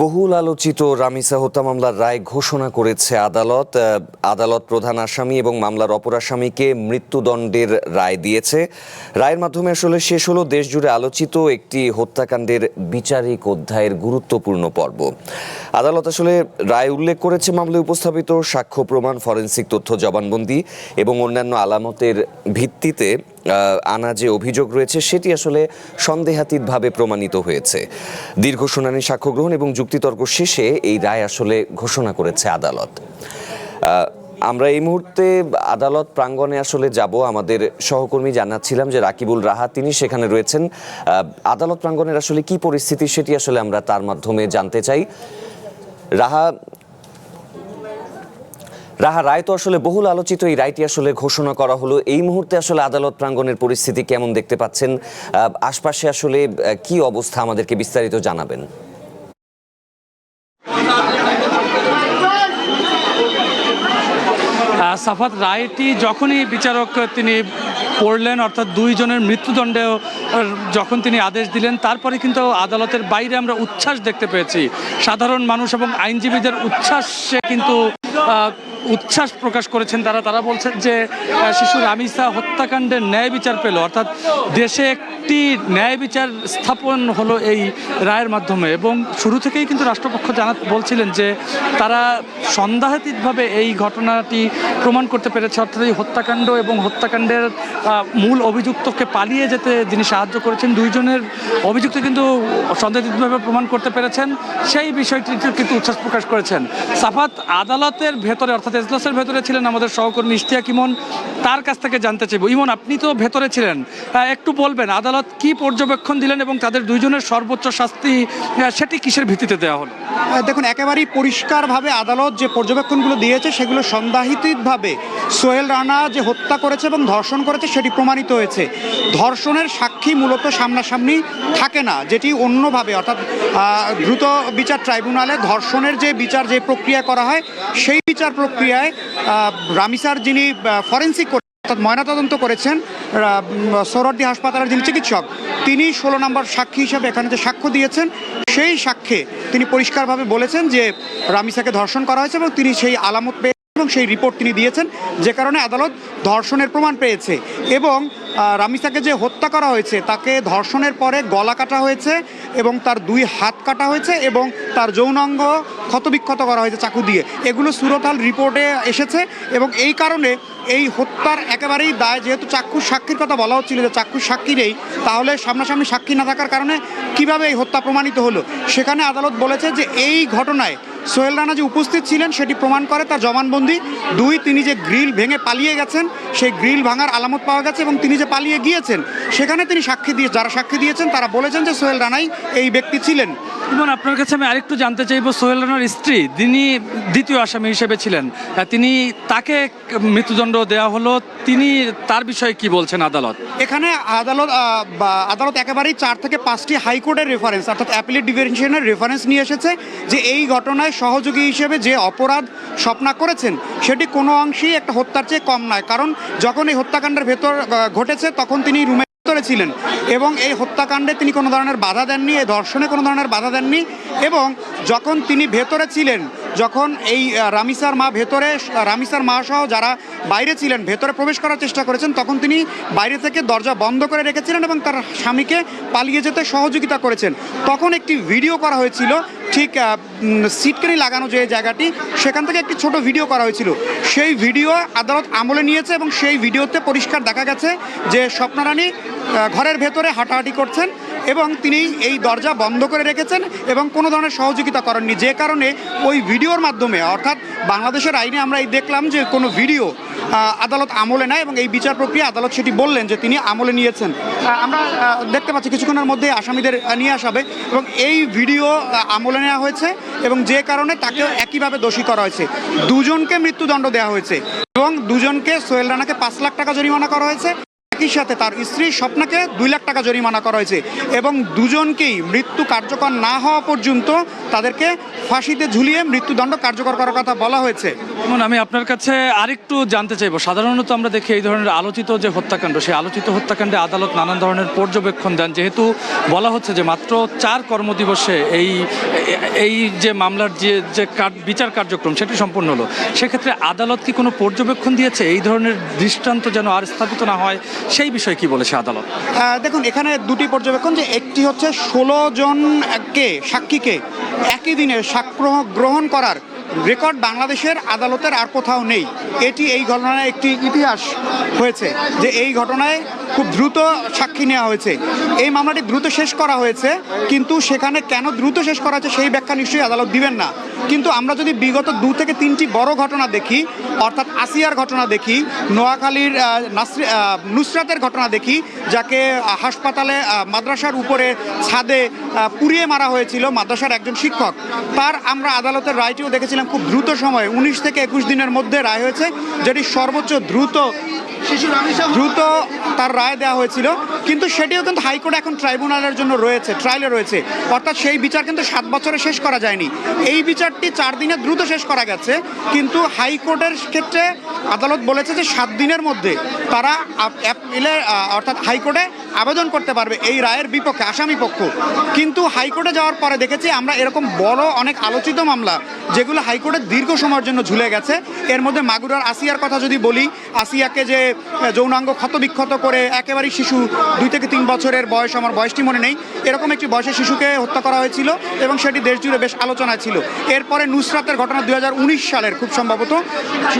বহুল আলোচিত রামিসা হত্যা মামলার রায় ঘোষণা করেছে আদালত। আদালত প্রধান আসামি এবং মামলার অপর আসামিকে মৃত্যুদণ্ডের রায় দিয়েছে। রায়ের মাধ্যমে আসলে শেষ হলো দেশজুড়ে আলোচিত একটি হত্যাকাণ্ডের বিচারিক অধ্যায়ের গুরুত্বপূর্ণ পর্ব। আদালত আসলে রায় উল্লেখ করেছে মামলায় উপস্থাপিত সাক্ষ্য প্রমাণ, ফরেনসিক তথ্য, জবানবন্দি এবং অন্যান্য আলামতের ভিত্তিতে আনা যে অভিযোগ রয়েছে সেটি আসলে সন্দেহাতীতভাবে প্রমাণিত হয়েছে। দীর্ঘ শুনানি, সাক্ষ্য গ্রহণ এবং যুক্তিতর্ক শেষে এই রায় আসলে ঘোষণা করেছে আদালত। আমরা এই মুহূর্তে আদালত প্রাঙ্গণে আসলে যাব। আমাদের সহকর্মী জানাচ্ছিলাম যে রাকিবুল রাহা তিনি সেখানে রয়েছেন। আদালত প্রাঙ্গণের আসলে কি পরিস্থিতি সেটি আসলে আমরা তার মাধ্যমে জানতে চাই। রাহা, রায় তো আসলে বহুল আলোচিত, এই রায়টি আসলে ঘোষণা করা হলো। এই মুহূর্তে আসলে আদালত প্রাঙ্গণের পরিস্থিতি কেমন দেখতে পাচ্ছেন? আশপাশে আসলে কি অবস্থা, আমাদেরকে বিস্তারিত জানাবেন। সাফাত, রায়টি যখনই বিচারক তিনি পড়লেন, অর্থাৎ দুইজনের মৃত্যুদণ্ডে যখন তিনি আদেশ দিলেন, তারপরে কিন্তু আদালতের বাইরে আমরা উচ্ছ্বাস দেখতে পেয়েছি। সাধারণ মানুষ এবং আইনজীবীদের উচ্ছ্বাসে কিন্তু উচ্ছ্বাস প্রকাশ করেছেন তারা বলছেন যে শিশু রামিসা হত্যাকাণ্ডের ন্যায় বিচার পেল, অর্থাৎ দেশে একটি ন্যায় বিচার স্থাপন হলো এই রায়ের মাধ্যমে। এবং শুরু থেকেই কিন্তু রাষ্ট্রপক্ষ বলছিলেন যে তারা সন্দেহাতীতভাবে এই ঘটনাটি প্রমাণ করতে পেরেছে, অর্থাৎ এই হত্যাকাণ্ড এবং হত্যাকাণ্ডের মূল অভিযুক্তকে পালিয়ে যেতে যিনি সাহায্য করেছেন, দুইজনের অভিযুক্ত কিন্তু সন্দেহাতীতভাবে প্রমাণ করতে পেরেছেন, সেই বিষয়টি কিন্তু উচ্ছ্বাস প্রকাশ করেছেন। সাফাত, আদালতের ভেতরে অর্থাৎ এজলাসের ভেতরে ছিলেন আমাদের সহকর্মী ইশতিয়াক ইমন, তার কাছ থেকে জানতে চাইব। ইমন, আপনি তো ভেতরে ছিলেন, একটু বলবেন আদালত কি পর্যবেক্ষণ দিলেন এবং তাদের দুইজনের সর্বোচ্চ শাস্তি সেটি কিসের ভিত্তিতে দেওয়া হলো? দেখুন, একেবারেই পরিষ্কারভাবে আদালত যে পর্যবেক্ষণগুলো দিয়েছে সেগুলো সন্দেহাতীতভাবে সোহেল রানা যে হত্যা করেছে এবং ধর্ষণ করেছে সেটি প্রমাণিত হয়েছে। ধর্ষণের সাক্ষী মূলত সামনাসামনি থাকে না, যেটি অন্যভাবে অর্থাৎ দ্রুত বিচার ট্রাইব্যুনালে ধর্ষণের যে বিচার, যে প্রক্রিয়া করা হয় সেই বিচার প্রক্রিয়ায় রামিসার যিনি ফরেনসিক অর্থাৎ ময়নাতদন্ত করেছেন সোহরাওয়ার্দী হাসপাতালের যিনি চিকিৎসক, তিনি 16 নম্বর সাক্ষী হিসাবে এখানে যে সাক্ষ্য দিয়েছেন সেই সাক্ষ্যে তিনি পরিষ্কারভাবে বলেছেন যে রামিসাকে ধর্ষণ করা হয়েছে এবং তিনি সেই আলামত পেয়ে এবং সেই রিপোর্ট তিনি দিয়েছেন, যে কারণে আদালত ধর্ষণের প্রমাণ পেয়েছে। এবং রামিসাকে যে হত্যা করা হয়েছে তাকে ধর্ষণের পরে গলা কাটা হয়েছে এবং তার 2 হাত কাটা হয়েছে এবং তার যৌনাঙ্গ ক্ষতবিক্ষত করা হয়েছে চাকু দিয়ে। এগুলো সুরতহাল রিপোর্টে এসেছে এবং এই কারণে এই হত্যার একেবারেই দায়, যেহেতু চাক্ষুষ সাক্ষীর কথা বলা হচ্ছিল যে চাক্ষুষ সাক্ষী নেই, তাহলে সামনাসামনি সাক্ষী না থাকার কারণে কিভাবে এই হত্যা প্রমাণিত হলো, সেখানে আদালত বলেছে যে এই ঘটনায় সোহেল রানা যে উপস্থিত ছিলেন সেটি প্রমাণ করে তার জবানবন্দি। 2, তিনি যে গ্রিল ভেঙে পালিয়ে গেছেন সেই গ্রিল ভাঙার আলামত পাওয়া গেছে এবং তিনি যে পালিয়ে গিয়েছেন সেখানে তিনি যারা সাক্ষী দিয়েছেন তারা বলেছেন যে সোহেল রানাই এই ব্যক্তি ছিলেন। এবং আপনার কাছে আমি আরেকটু জানতে চাইব, সোহেল রানার স্ত্রী যিনি দ্বিতীয় আসামি হিসেবে ছিলেন, তাকে মৃত্যুদণ্ড দেওয়া হলো, তিনি তার বিষয়ে কি বলছেন আদালত? এখানে আদালত একেবারেই 4 থেকে 5টি হাইকোর্টের রেফারেন্স অর্থাৎ অ্যাপিলেট ডিভিশনের রেফারেন্স নিয়ে এসেছে যে এই ঘটনায় সহযোগী হিসেবে যে অপরাধ স্বপ্না করেছেন সেটি কোনো অংশেই একটা হত্যার চেয়ে কম নয়। কারণ যখন এই হত্যাকাণ্ডের ভেতর ঘটেছে তখন তিনি রুমে ছিলেন এবং এই হত্যাকাণ্ডে তিনি কোনো ধরনের বাধা দেননি, এই ধর্ষণে কোনো ধরনের বাধা দেননি। এবং যখন তিনি ভেতরে ছিলেন, যখন এই রামিসার মা সহ যারা বাইরে ছিলেন ভেতরে প্রবেশ করার চেষ্টা করেছেন, তখন তিনি বাইরে থেকে দরজা বন্ধ করে রেখেছিলেন এবং তার স্বামীকে পালিয়ে যেতে সহযোগিতা করেছেন। তখন একটি ভিডিও করা হয়েছিল, ঠিক সিটকানি লাগানো যে জায়গাটি, সেখান থেকে একটি ছোট ভিডিও করা হয়েছিল। সেই ভিডিও আদালত আমলে নিয়েছে এবং সেই ভিডিওতে পরিষ্কার দেখা গেছে যে স্বপ্না রানী ঘরের ভেতরে হাঁটাহাঁটি করছেন এবং তিনি এই দরজা বন্ধ করে রেখেছেন এবং কোনো ধরনের সহযোগিতা করেননি, যে কারণে ওই ভিডিওর মাধ্যমে অর্থাৎ বাংলাদেশের আইনে আমরা এই দেখলাম যে কোনো ভিডিও আদালত আমলে নেয় এবং এই বিচার প্রক্রিয়া আদালত সেটি বললেন যে তিনি আমলে নিয়েছেন। আমরা দেখতে পাচ্ছি কিছুক্ষণের মধ্যে আসামিদের নিয়ে আসা হবে এবং এই ভিডিও আমলে নেওয়া হয়েছে এবং যে কারণে তাকেও একইভাবে দোষী করা হয়েছে। 2 জনকে মৃত্যুদণ্ড দেওয়া হয়েছে এবং 2 জনকে, সোহেল রানাকে 5 লাখ টাকা জরিমানা করা হয়েছে, একই সাথে তার স্ত্রী স্বপ্নাকে 2 লাখ টাকা জরিমানা করা হয়েছে এবং 2 জনকেই মৃত্যু কার্যকর না হওয়া পর্যন্ত তাদেরকে ফাঁসিতে ঝুলিয়ে মৃত্যুদণ্ড কার্যকর করার কথা বলা হয়েছে। যেমন আমি আপনার কাছে আরেকটু জানতে চাইবো, সাধারণত আমরা দেখি এই ধরনের আলোচিত যে হত্যাকাণ্ড, সেই আলোচিত হত্যাকাণ্ডে আদালত নানান ধরনের পর্যবেক্ষণ দেন, যেহেতু বলা হচ্ছে যে মাত্র 4 কর্মদিবসে এই যে মামলার যে বিচার কার্যক্রম সেটি সম্পূর্ণ হলো, সেক্ষেত্রে আদালত কি কোনো পর্যবেক্ষণ দিয়েছে এই ধরনের দৃষ্টান্ত যেন আর স্থাপিত না হয়, সেই বিষয়ে কি বলেছে আদালত? দেখুন, এখানে দুটি পর্যবেক্ষণ, যে একটি হচ্ছে 16 জনকে সাক্ষীকে একই দিনে সাক্ষ্য গ্রহণ করার রেকর্ড বাংলাদেশের আদালতের আর কোথাও নেই। এটি এই ঘটনায় একটি ইতিহাস হয়েছে, যে এই ঘটনায় খুব দ্রুত সাক্ষী নেওয়া হয়েছে। এই মামলাটি দ্রুত শেষ করা হয়েছে, কিন্তু সেখানে কেন দ্রুত শেষ করা হয়েছে সেই ব্যাখ্যা নিশ্চয়ই আদালত দিবেন না। কিন্তু আমরা যদি বিগত 2 থেকে 3টি বড় ঘটনা দেখি, অর্থাৎ আসিয়ার ঘটনা দেখি, নোয়াখালীর নুসরাতের ঘটনা দেখি, যাকে হাসপাতালে মাদ্রাসার উপরে ছাদে পুড়িয়ে মারা হয়েছিল মাদ্রাসার একজন শিক্ষক, তার আমরা আদালতের রায়টিও দেখেছিলাম খুব দ্রুত সময়ে 19 থেকে 21 দিনের মধ্যে রায় হয়েছে, যেটি সর্বোচ্চ দ্রুত তার রায় দেওয়া হয়েছিল। কিন্তু সেটিও কিন্তু হাইকোর্ট এখন ট্রাইব্যুনালের জন্য রয়েছে, ট্রায়ালে রয়েছে, অর্থাৎ সেই বিচার কিন্তু 7 বছরে শেষ করা যায়নি। এই বিচারটি 4 দিনে দ্রুত শেষ করা গেছে, কিন্তু হাইকোর্টের ক্ষেত্রে আদালত বলেছে যে 7 দিনের মধ্যে তারা অর্থাৎ হাইকোর্টে আবেদন করতে পারবে এই রায়ের বিপক্ষে, আসামি পক্ষ। কিন্তু হাইকোর্টে যাওয়ার পরে দেখেছি আমরা এরকম বড় অনেক আলোচিত মামলা যেগুলো হাইকোর্টে দীর্ঘ সময়ের জন্য ঝুলে গেছে। এর মধ্যে মাগুরার আসিয়ার কথা যদি বলি, আসিয়াকে যে যৌনাঙ্গ ক্ষতবিক্ষত করে একেবারেই শিশু 2 থেকে 3 বছরের বয়স, আমার বয়সটি মনে নেই, এরকম একটি বয়সের শিশুকে হত্যা করা হয়েছিল এবং সেটি দেশ জুড়ে বেশ আলোচনায় ছিল। এরপরে নুসরাতের ঘটনা 2019 সালের খুব সম্ভবত,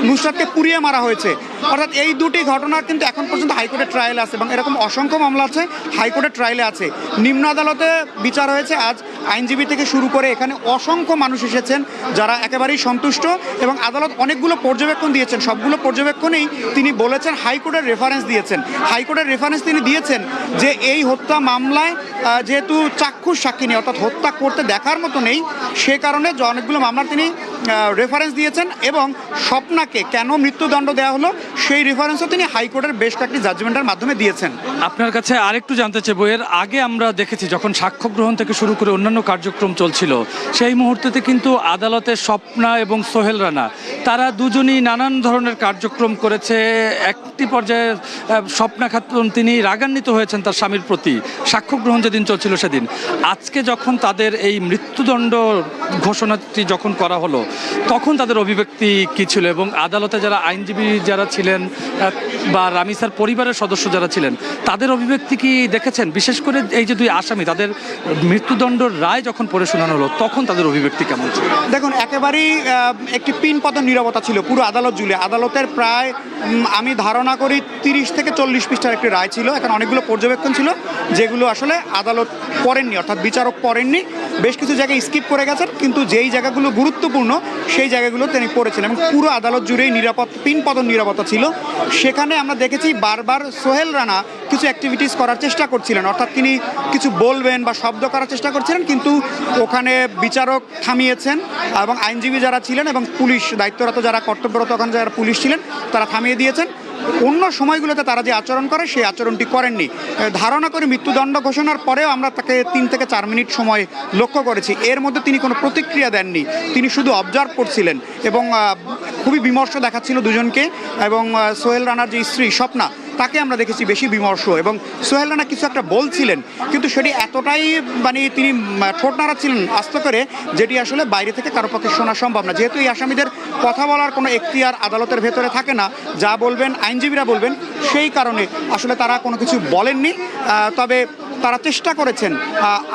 নুসরাতকে পুড়িয়ে মারা হয়েছে। অর্থাৎ এই দুটি ঘটনা কিন্তু এখন পর্যন্ত হাইকোর্টের ট্রায়ালে আছে এবং এরকম অসংখ্য মামলা আছে হাইকোর্টের ট্রায়ালে আছে। নিম্ন আদালতে বিচার হয়েছে আজ, আইনজীবী থেকে শুরু করে এখানে অসংখ্য মানুষ এসেছেন যারা একেবারেই সন্তুষ্ট, এবং আদালত অনেকগুলো পর্যবেক্ষণ দিয়েছেন। সবগুলো পর্যবেক্ষণেই তিনি বলেছেন, হাইকোর্টের রেফারেন্স দিয়েছেন। হাইকোর্টের রেফারেন্স তিনি দিয়েছেন যে এই হত্যা মামলায় যেহেতু চাক্ষুষ সাক্ষী নেই, অর্থাৎ হত্যা করতে দেখার মতো নেই, সে কারণে অনেকগুলো মামলার তিনি রেফারেন্স দিয়েছেন, এবং স্বপ্নাকে কেন মৃত্যুদণ্ড দেওয়া হলো সেই রেফারেন্সও তিনি হাইকোর্টের বেশ কয়েকটি জাজমেন্টের মাধ্যমে দিয়েছেন। আপনার কাছে আরেকটু জানতে চাইবো, এর আগে আমরা দেখেছি যখন সাক্ষ্য গ্রহণ থেকে শুরু করে অন্যান্য কার্যক্রম চলছিল, সেই মুহূর্তে কিন্তু আদালতের স্বপ্না এবং সোহেল রানা তারা দুজনই নানান ধরনের কার্যক্রম করেছে। একটি পর্যায়ে স্বপ্না খাতুন তিনি রাগান্বিত হয়েছেন তার স্বামীর প্রতি, সাক্ষ্য গ্রহণ যেদিন চলছিল সেদিন। আজকে যখন তাদের এই মৃত্যুদণ্ড ঘোষণাটি যখন করা হলো, তখন তাদের অভিব্যক্তি কী ছিল, এবং আদালতে যারা আইনজীবী যারা ছিলেন বা রামিসার পরিবারের সদস্য যারা ছিলেন তাদের অভিব্যক্তি কি দেখেছেন? বিশেষ করে এই যে 2 আসামি, তাদের মৃত্যুদণ্ডের রায় যখন পড়ে শোনানো হলো তখন তাদের অভিব্যক্তি কেমন ছিল? দেখুন, একেবারেই একটি পিনপতন নীরবতা ছিল পুরো আদালত জুড়ে। আদালতের প্রায় আমি ধারণা করি 30 থেকে 40 পৃষ্ঠার একটি রায় ছিল। এখানে অনেকগুলো পর্যবেক্ষণ ছিল যেগুলো আসলে আদালত পড়েননি, অর্থাৎ বিচারক পড়েননি। বেশ কিছু জায়গায় স্কিপ করে গেছেন, কিন্তু যেই জায়গাগুলো গুরুত্বপূর্ণ সেই জায়গাগুলো তিনি পড়েছেন, এবং পুরো আদালত জুড়েই পিনপতন নীরবতা ছিল। সেখানে আমরা দেখেছি বারবার সোহেল রানা কিছু অ্যাক্টিভিটিস করার চেষ্টা করছিলেন, অর্থাৎ তিনি কিছু বলবেন বা শব্দ করার চেষ্টা করছিলেন, কিন্তু ওখানে বিচারক থামিয়েছেন, এবং আইনজীবী যারা ছিলেন এবং পুলিশ দায়িত্বরত যারা কর্তব্যরত ওখানে যারা পুলিশ ছিলেন তারা থামিয়ে দিয়েছেন। অন্য সময়গুলোতে তারা যে আচরণ করে সেই আচরণটি করেননি। ধারণা করি মৃত্যুদণ্ড ঘোষণার পরেও আমরা তাকে 3 থেকে 4 মিনিট সময় লক্ষ্য করেছি, এর মধ্যে তিনি কোনো প্রতিক্রিয়া দেননি, তিনি শুধু অবজার্ভ করছিলেন, এবং খুবই বিমর্ষ দেখাচ্ছিল দুজনকে। এবং সোহেল রানার যে স্ত্রী স্বপ্না, তাকে আমরা দেখেছি বেশি বিমর্ষ, এবং সোহেল রানা কিছু একটা বলছিলেন, কিন্তু সেটি এতটাই তিনি ঠোঁট নাড়াচ্ছিলেন আস্তে করে, যেটি আসলে বাইরে থেকে কারো পক্ষে শোনা সম্ভব না। যেহেতু এই আসামিদের কথা বলার কোনো এখতিয়ার আদালতের ভেতরে থাকে না, যা বলবেন আইনজীবীরা বলবেন, সেই কারণে আসলে তারা কোনো কিছু বলেননি। তবে তারা চেষ্টা করেছেন,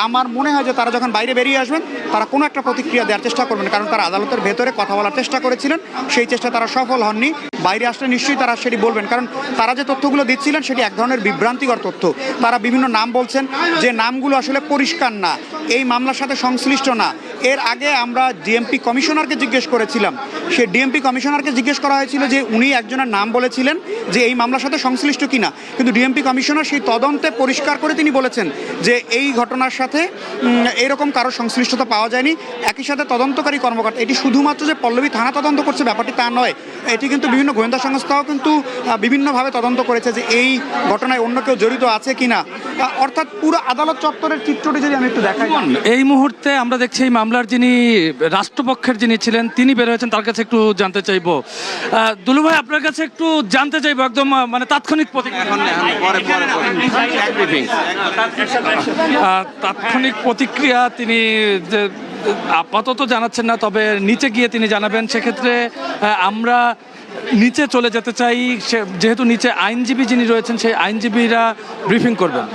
আমার মনে হয় যে তারা যখন বাইরে বেরিয়ে আসবেন তারা কোনো একটা প্রতিক্রিয়া দেওয়ার চেষ্টা করবেন, কারণ তারা আদালতের ভেতরে কথা বলার চেষ্টা করেছিলেন, সেই চেষ্টা তারা সফল হননি। বাইরে আসলে নিশ্চয়ই তারা সেটি বলবেন, কারণ তারা যে তথ্যগুলো দিচ্ছিলেন সেটি এক ধরনের বিভ্রান্তিকর তথ্য। তারা বিভিন্ন নাম বলছেন যে নামগুলো আসলে পরিষ্কার না, এই মামলার সাথে সংশ্লিষ্ট না। এর আগে আমরা ডিএমপি কমিশনারকে জিজ্ঞেস করেছিলাম, সে ডিএমপি কমিশনারকে জিজ্ঞেস করা হয়েছিল যে উনি একজনের নাম বলেছিলেন যে এই মামলার সাথে সংশ্লিষ্ট কিনা, কিন্তু ডিএমপি কমিশনার সেই তদন্তে পরিষ্কার করে তিনি বলেছেন যে এই ঘটনার সাথে এরকম কারো সংশ্লিষ্টতা পাওয়া যায়নি। একই সাথে তদন্তকারী কর্মকর্তা, এটি শুধুমাত্র যে পল্লবী থানা তদন্ত করছে ব্যাপারটি তা নয়, এটি কিন্তু বিভিন্ন বিভিন্ন গোয়েন্দা সংস্থাও কিন্তু বিভিন্নভাবে তদন্ত করেছে যে এই ঘটনায় অন্য কেউ জড়িত আছে কিনা। অর্থাৎ পুরো আদালত চত্বরের চিত্রটি যদি আমি একটু দেখাই। এই মুহূর্তে আমরা দেখছি এই মামলার যিনি রাষ্ট্রপক্ষের যিনি ছিলেন তিনি বের হয়েছেন, তার কাছে একটু জানতে চাইবো। দুলু ভাই, আপনার কাছে একটু জানতে চাইবো একদম মানে তাৎক্ষণিক তাৎক্ষণিক প্রতিক্রিয়া তিনি আপাতত জানাচ্ছেন না, তবে নিচে গিয়ে তিনি জানাবেন। সেক্ষেত্রে আমরা নিচে চলে যেতে চাই, যেহেতু নিচে আইনজীবী যিনি রয়েছেন সেই আইনজীবীরা ব্রিফিং করবেন।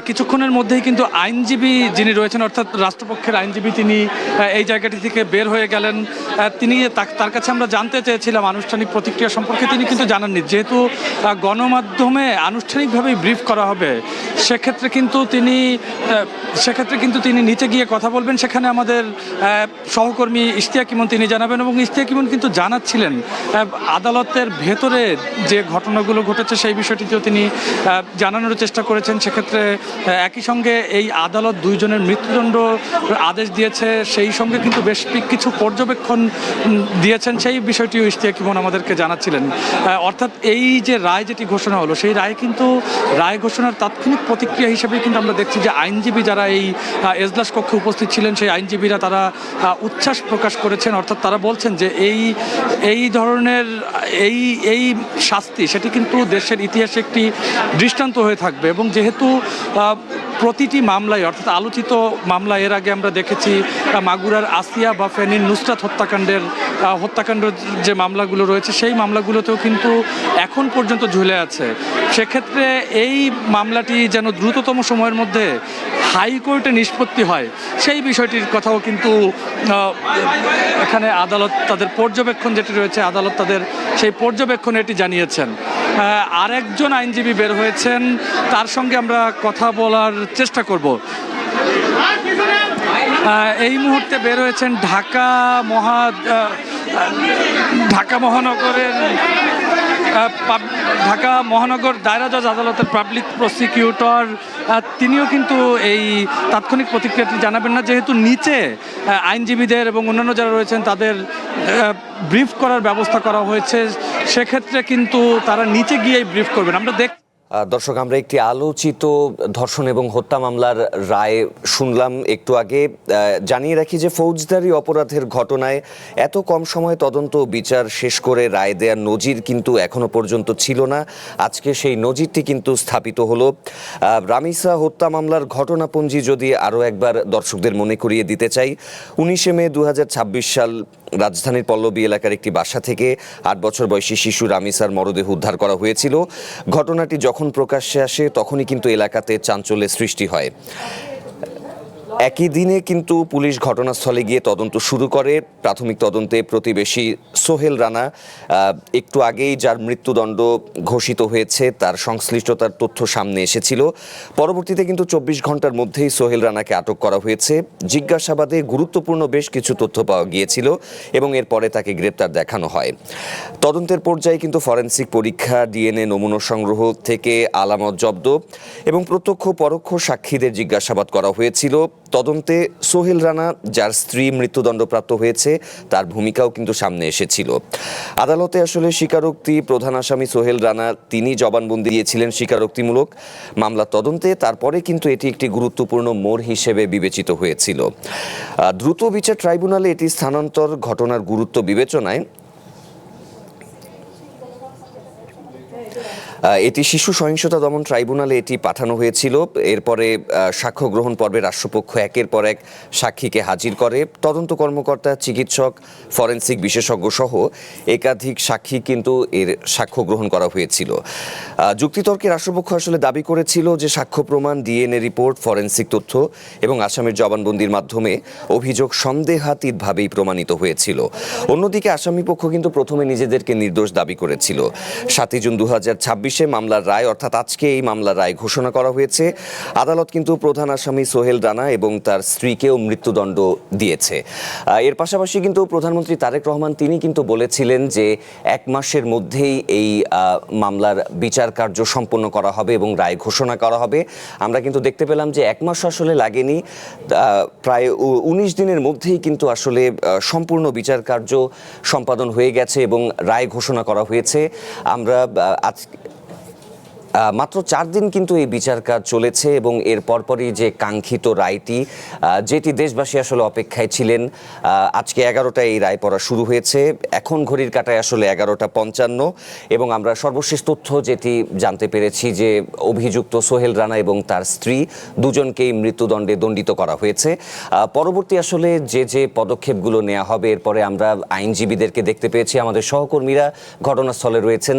কিছুক্ষণের মধ্যেই কিন্তু আইনজীবী যিনি রয়েছেন অর্থাৎ রাষ্ট্রপক্ষের আইনজীবী তিনি এই জায়গাটি থেকে বের হয়ে গেলেন। তিনি তার কাছে আমরা জানতে চেয়েছিলাম আনুষ্ঠানিক প্রতিক্রিয়া সম্পর্কে, তিনি কিন্তু জানাননি। যেহেতু গণমাধ্যমে আনুষ্ঠানিকভাবেই ব্রিফ করা হবে সেক্ষেত্রে কিন্তু তিনি নিচে গিয়ে কথা বলবেন। সেখানে আমাদের সহকর্মী ইশতিয়াক ইমন তিনি জানাবেন, এবং ইশতিয়াক ইমন কিন্তু জানাচ্ছিলেন আদালতের ভেতরে যে ঘটনাগুলো ঘটেছে সেই বিষয়টিতেও তিনি জানানোর চেষ্টা করেছেন। সেক্ষেত্রে একই সঙ্গে এই আদালত দুইজনের মৃত্যুদণ্ড আদেশ দিয়েছে, সেই সঙ্গে কিন্তু বেশ কিছু পর্যবেক্ষণ দিয়েছেন, সেই বিষয়টিও ইশতিয়াক ইমন আমাদেরকে জানাচ্ছিলেন। অর্থাৎ এই যে রায় যেটি ঘোষণা হলো সেই রায় কিন্তু রায় ঘোষণার তাৎক্ষণিক প্রতিক্রিয়া হিসেবে কিন্তু আমরা দেখছি যে আইনজীবী যারা এই এজলাস কক্ষে উপস্থিত ছিলেন সেই আইনজীবীরা তারা উচ্ছ্বাস প্রকাশ করেছেন। অর্থাৎ তারা বলছেন যে এই ধরনের এই শাস্তি সেটি কিন্তু দেশের ইতিহাসে একটি দৃষ্টান্ত হয়ে থাকবে। এবং যেহেতু প্রতিটি মামলায় অর্থাৎ আলোচিত মামলা এর আগে আমরা দেখেছি মাগুরার আসিয়া বা ফেনীর নুসরাত হত্যাকাণ্ডের যে মামলাগুলো রয়েছে সেই মামলাগুলোতেও কিন্তু এখন পর্যন্ত ঝুলে আছে। সেক্ষেত্রে এই মামলাটি যেন দ্রুততম সময়ের মধ্যে হাইকোর্টে নিষ্পত্তি হয় সেই বিষয়টির কথাও কিন্তু এখানে আদালত তাদের পর্যবেক্ষণ যেটি রয়েছে আদালত তাদের সেই পর্যবেক্ষণে এটি জানিয়েছেন। আরেকজন আইনজীবী বের হয়েছেন, তার সঙ্গে আমরা কথা বলার চেষ্টা করব। এই মুহূর্তে বের হয়েছেন ঢাকা মহানগর দায়রা জজ আদালতের পাবলিক প্রসিকিউটর, তিনিও কিন্তু এই তাৎক্ষণিক প্রতিক্রিয়াটি জানাবেন না, যেহেতু নিচে আইনজীবীদের এবং অন্যান্য যারা রয়েছেন তাদের ব্রিফ করার ব্যবস্থা করা হয়েছে। সেক্ষেত্রে কিন্তু তারা নিচে গিয়েই ব্রিফ করবেন। আমরা দর্শক, আমরা একটি আলোচিত ধর্ষণ এবং হত্যা মামলার রায় শুনলাম একটু আগে। জানিয়ে রাখি যে ফৌজদারি অপরাধের ঘটনায় এত কম সময়ে তদন্ত বিচার শেষ করে রায় দেওয়ার নজির কিন্তু এখনো পর্যন্ত ছিল না। আজকে সেই নজিরটি কিন্তু স্থাপিত হলো। রামিসা হত্যা মামলার ঘটনাপঞ্জি যদি আরও একবার দর্শকদের মনে করিয়ে দিতে চাই, 19 মে 2026 সাল রাজধানীর পল্লবী এলাকার একটি বাসা থেকে 8 বছর বয়সী শিশু রামিসার মরদেহ উদ্ধার করা হয়েছিল। ঘটনাটি যখন প্রকাশ্যে আসে তখনই কিন্তু এলাকাতে চাঞ্চল্যের সৃষ্টি হয়। একই দিনে কিন্তু পুলিশ ঘটনাস্থলে গিয়ে তদন্ত শুরু করে। প্রাথমিক তদন্তে প্রতিবেশী সোহেল রানা, একটু আগেই যার মৃত্যুদণ্ড ঘোষিত হয়েছে, তার সংশ্লিষ্টতার তথ্য সামনে এসেছিল। পরবর্তীতে কিন্তু 24 ঘন্টার মধ্যেই সোহেল রানাকে আটক করা হয়েছে। জিজ্ঞাসাবাদে গুরুত্বপূর্ণ বেশ কিছু তথ্য পাওয়া গিয়েছিল এবং এরপরে তাকে গ্রেপ্তার দেখানো হয়। তদন্তের পর্যায়ে কিন্তু ফরেনসিক পরীক্ষা, ডিএনএ নমুনা সংগ্রহ থেকে আলামত জব্দ এবং প্রত্যক্ষ পরোক্ষ সাক্ষীদের জিজ্ঞাসাবাদ করা হয়েছিল। তদন্তে সোহেল রানা, যার স্ত্রী মৃত্যুদণ্ডপ্রাপ্ত হয়েছে, তার ভূমিকাও কিন্তু সামনে এসেছিল। আদালতে আসলে স্বীকারোক্তি, প্রধান আসামি সোহেল রানা তিনি জবানবন্দি দিয়েছিলেন স্বীকারোক্তিমূলক। মামলা তদন্তে তারপরে কিন্তু এটি একটি গুরুত্বপূর্ণ মোড় হিসেবে বিবেচিত হয়েছিল। দ্রুত বিচার ট্রাইব্যুনালে এটি স্থানান্তর ঘটনার গুরুত্ব বিবেচনায় এটি শিশু সহিংসতা দমন ট্রাইব্যুনালে এটি পাঠানো হয়েছিল। এরপরে সাক্ষ্য গ্রহণ পর্বে রাষ্ট্রপক্ষ একের পর এক সাক্ষীকে হাজির করে। তদন্ত কর্মকর্তা, চিকিৎসক, ফরেনসিক বিশেষজ্ঞ সহ একাধিক সাক্ষী কিন্তু এর সাক্ষ্য গ্রহণ করা হয়েছিল। যুক্তিতর্কে রাষ্ট্রপক্ষ আসলে দাবি করেছিল যে সাক্ষ্য প্রমাণ, ডিএনএ রিপোর্ট, ফরেনসিক তথ্য এবং আসামির জবানবন্দির মাধ্যমে অভিযোগ সন্দেহাতীতভাবেই প্রমাণিত হয়েছিল। অন্যদিকে আসামিপক্ষ কিন্তু প্রথমে নিজেদেরকে নির্দোষ দাবি করেছিল। 7 জুন 2026 2024 মামলার রায়, অর্থাৎ আজকে এই মামলার রায় ঘোষণা করা হয়েছে। আদালত কিন্তু প্রধান আসামি সোহেল রানা এবং তার স্ত্রীকেও মৃত্যুদণ্ড দিয়েছে। এর পাশাপাশি কিন্তু প্রধানমন্ত্রী তারেক রহমান তিনি কিন্তু বলেছিলেন যে 1 মাসের মধ্যেই এই মামলার বিচার কার্য সম্পন্ন করা হবে এবং রায় ঘোষণা করা হবে। আমরা কিন্তু দেখতে পেলাম যে 1 মাস আসলে লাগেনি, প্রায় 19 দিনের মধ্যেই কিন্তু আসলে সম্পূর্ণ বিচার কার্য সম্পাদন হয়ে গেছে এবং রায় ঘোষণা করা হয়েছে। আমরা আজ মাত্র 4 দিন কিন্তু এই বিচার কাজ চলেছে এবং এর পরপরই যে কাঙ্ক্ষিত রায়টি, যেটি দেশবাসী আসলে অপেক্ষায় ছিলেন, আজকে 11টায় এই রায় পড়া শুরু হয়েছে। এখন ঘড়ির কাঁটায় আসলে 11:55 এবং আমরা সর্বশেষ তথ্য যেটি জানতে পেরেছি যে অভিযুক্ত সোহেল রানা এবং তার স্ত্রী দুজনকেই মৃত্যুদণ্ডে দণ্ডিত করা হয়েছে। পরবর্তী আসলে যে পদক্ষেপগুলো নেওয়া হবে, এরপরে আমরা আইনজীবীদেরকে দেখতে পেয়েছি, আমাদের সহকর্মীরা ঘটনাস্থলে রয়েছেন।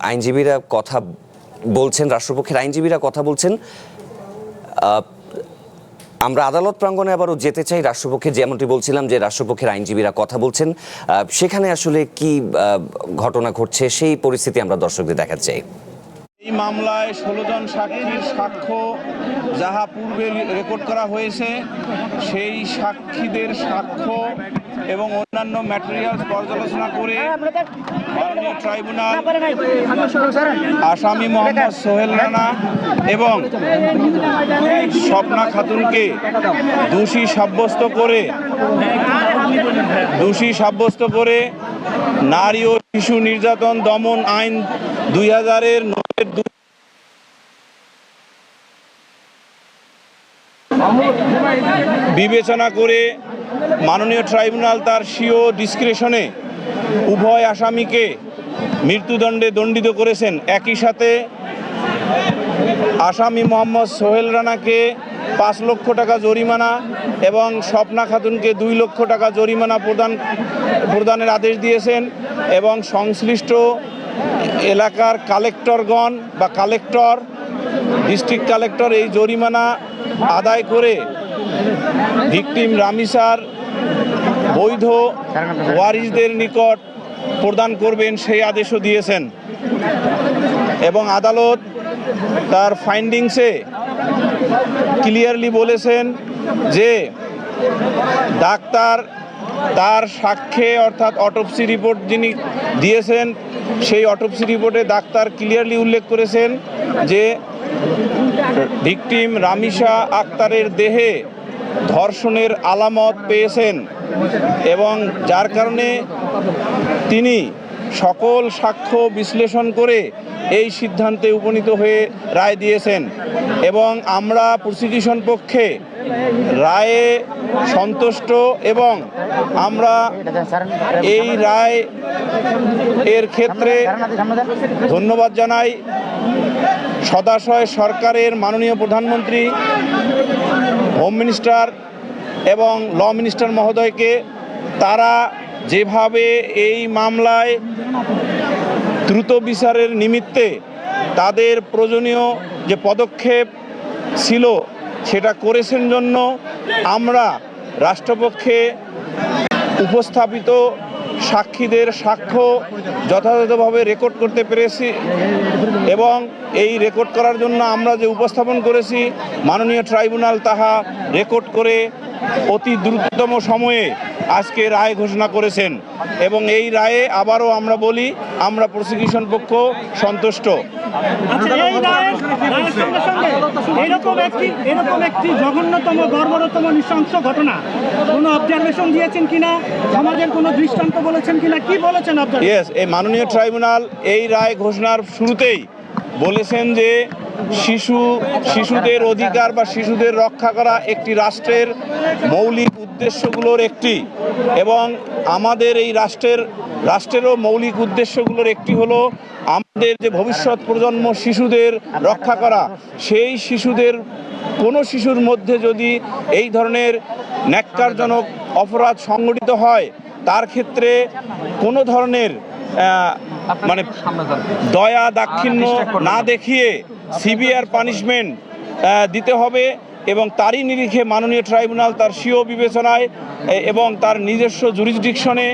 আইনজীবীরা কথা বলছেন, রাষ্ট্রপক্ষের আইনজীবীরা কথা বলছেন। আমরা আদালত প্রাঙ্গণে আবারও যেতে চাই। রাষ্ট্রপক্ষে যেমনটি বলছিলাম যে রাষ্ট্রপক্ষের আইনজীবীরা কথা বলছেন, সেখানে আসলে কি ঘটনা ঘটছে সেই পরিস্থিতি আমরা দর্শকদের দেখাতে চাই। এই মামলায় 16 জন সাক্ষীর সাক্ষ্য যাহা পূর্বে রেকর্ড করা হয়েছে, সেই সাক্ষীদের সাক্ষ্য এবং অন্যান্য ম্যাটেরিয়ালস পর্যালোচনা করে মাননীয় ট্রাইব্যুনাল আসামি মোহাম্মদ সোহেল রানা এবং স্বপ্না খাতুনকে দোষী সাব্যস্ত করে নারী ও শিশু নির্যাতন দমন আইন 2000-এর বিবেচনা করে মাননীয় ট্রাইব্যুনাল তার স্বীয় ডিসক্রিশনে উভয় আসামিকে মৃত্যুদণ্ডে দণ্ডিত করেছেন। একই সাথে আসামি মোহাম্মদ সোহেল রানাকে 5 লক্ষ টাকা জরিমানা এবং স্বপ্না খাতুনকে 2 লক্ষ টাকা জরিমানা প্রদানের আদেশ দিয়েছেন এবং সংশ্লিষ্ট এলাকার কালেক্টরগণ বা ডিস্ট্রিক্ট কালেক্টর এই জরিমানা আদায় করে ভিকটিম রামিসার বৈধ ওয়ারিসদের নিকট প্রদান করবেন সেই আদেশও দিয়েছেন এবং আদালত তার ফাইন্ডিংসে ক্লিয়ারলি বলেছেন যে ডাক্তার তার সাক্ষ্যে অর্থাৎ অটোপসি রিপোর্ট যিনি দিয়েছেন সেই অটোপসি রিপোর্টে ডাক্তার ক্লিয়ারলি উল্লেখ করেছেন যে ভিকটিম রামিসা আক্তারের দেহে ধর্ষণের আলামত পেয়েছেন এবং যার কারণে তিনি সকল সাক্ষ্য বিশ্লেষণ করে এই সিদ্ধান্তে উপনীত হয়ে রায় দিয়েছেন এবং আমরা প্রসিকিউশন পক্ষে রায়ে সন্তুষ্ট এবং আমরা এই রায় এর ক্ষেত্রে ধন্যবাদ জানাই সদাশয় সরকারের মাননীয় প্রধানমন্ত্রী, হোম মিনিস্টার এবং ল মিনিস্টার মহোদয়কে। তারা যেভাবে এই মামলায় দ্রুত বিচারের নিমিত্তে তাদের প্রয়োজনীয় যে পদক্ষেপ ছিল সেটা করেছেন জন্য আমরা রাষ্ট্রপক্ষে উপস্থাপিত সাক্ষীদের সাক্ষ্য যথাযথভাবে রেকর্ড করতে পেরেছি এবং এই রেকর্ড করার জন্য আমরা যে উপস্থাপন করেছি মাননীয় ট্রাইব্যুনাল তাহা রেকর্ড করে অতি দ্রুততম সময়ে আজকে রায় ঘোষণা করেছেন এবং এই রায়ে আবারও আমরা বলি আমরা প্রসিকিউশন পক্ষ সন্তুষ্ট। এরকম একটি জঘন্যতম বর্বরতম নৃশংস ঘটনা কোনো অবজারভেশন দিয়েছেন কিনা, সমাজের কোনো দৃষ্টান্ত বলেছেন কিনা, কি বলেছেন আপনারা? ইয়েস, এই মাননীয় ট্রাইব্যুনাল এই রায় ঘোষণার শুরুতেই বলেছেন যে শিশুদের অধিকার বা শিশুদের রক্ষা করা একটি রাষ্ট্রের মৌলিক উদ্দেশ্যগুলোর একটি এবং আমাদের এই রাষ্ট্রেরও মৌলিক উদ্দেশ্যগুলোর একটি হলো আমাদের যে ভবিষ্যৎ প্রজন্ম শিশুদের রক্ষা করা। সেই শিশুদের কোনো শিশুর মধ্যে যদি এই ধরনের ন্যাক্কারজনক অপরাধ সংঘটিত হয় তার ক্ষেত্রে কোনো ধরনের দয়া দাক্ষিণ্য না দেখিয়ে সিভিয়ার পানিশমেন্ট দিতে হবে এবং তারই নিরিখে মাননীয় ট্রাইব্যুনাল তার স্বীয় বিবেচনায় এবং তার নিজস্ব জুরিসডিকশনে